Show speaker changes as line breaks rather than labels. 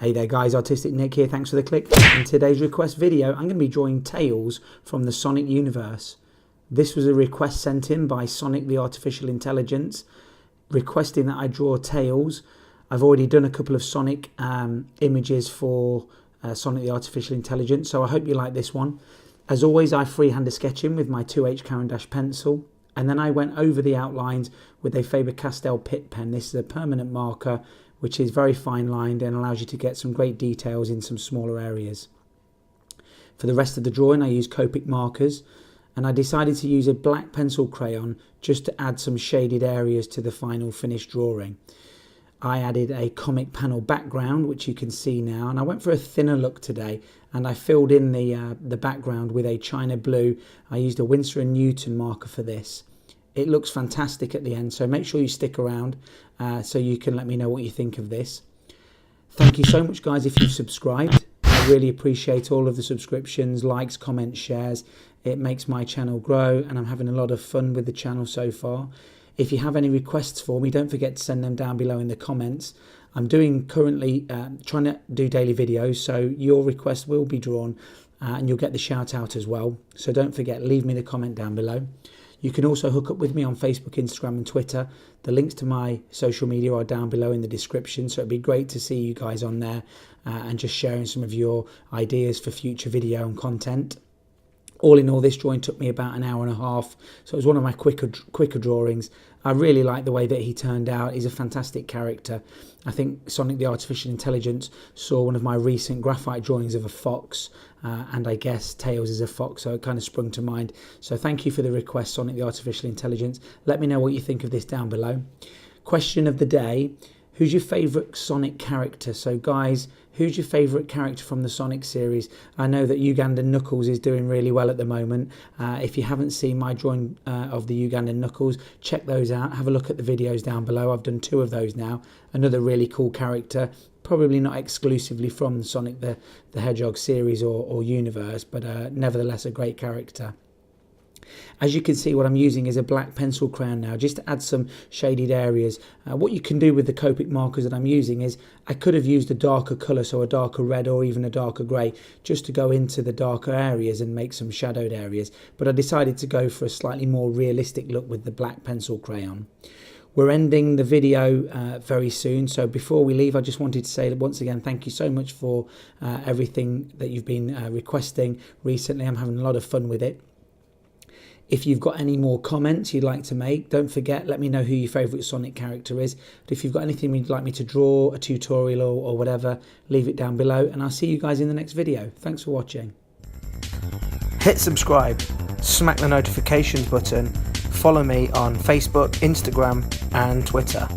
Hey there guys, Artistic Nick here, thanks for the click. In today's request video, I'm going to be drawing Tails from the Sonic universe. This was a request sent in by Sonic the Artificial Intelligence, requesting that I draw Tails. I've already done a couple of Sonic images for Sonic the Artificial Intelligence, so I hope you like this one. As always, I freehand a sketching with my 2H Caran D'ache pencil, and then I went over the outlines with a FABER CASTELL PITT pen. This is a permanent marker which is very fine lined and allows you to get some great details in some smaller areas. For the rest of the drawing I use copic markers, and I decided to use a black pencil crayon just to add some shaded areas to the final finished drawing. I added a comic panel background, which you can see now, and I went for a thinner look today, and I filled in the background with a China blue. I used a Winsor & Newton marker for this. It looks fantastic at the end, so make sure you stick around so you can let me know what you think of this. Thank you so much guys if you've subscribed. I really appreciate all of the subscriptions, likes, comments, shares. It makes my channel grow and I'm having a lot of fun with the channel so far. If you have any requests for me, don't forget to send them down below in the comments. I'm currently trying to do daily videos, so your request will be drawn and you'll get the shout out as well. So don't forget, leave me the comment down below. You can also hook up with me on Facebook, Instagram and Twitter. The links to my social media are down below in the description, so it'd be great to see you guys on there and just sharing some of your ideas for future video and content. All in all, this drawing took me about an hour and a half, so it was one of my quicker drawings. I really like the way that he turned out. He's a fantastic character. I think Sonic the Artificial Intelligence saw one of my recent graphite drawings of a fox, and I guess Tails is a fox, so it kind of sprung to mind. So thank you for the request, Sonic the Artificial Intelligence. Let me know what you think of this down below. Question of the day: who's your favourite Sonic character? So guys, who's your favourite character from the Sonic series? I know that Ugandan Knuckles is doing really well at the moment. If you haven't seen my drawing of the Ugandan Knuckles, check those out. Have a look at the videos down below. I've done 2 of those now. Another really cool character. Probably not exclusively from the Sonic the Hedgehog series or universe, but nevertheless a great character. As you can see, what I'm using is a black pencil crayon now, just to add some shaded areas. What you can do with the copic markers that I'm using is, I could have used a darker colour, so a darker red or even a darker grey, just to go into the darker areas and make some shadowed areas. But I decided to go for a slightly more realistic look with the black pencil crayon. We're ending the video very soon, so before we leave I just wanted to say that once again thank you so much for everything that you've been requesting recently. I'm having a lot of fun with it. If you've got any more comments you'd like to make, don't forget, let me know who your favourite Sonic character is. But if you've got anything you'd like me to draw, a tutorial or whatever, leave it down below and I'll see you guys in the next video. Thanks for watching. Hit subscribe, smack the notifications button, follow me on Facebook, Instagram and Twitter.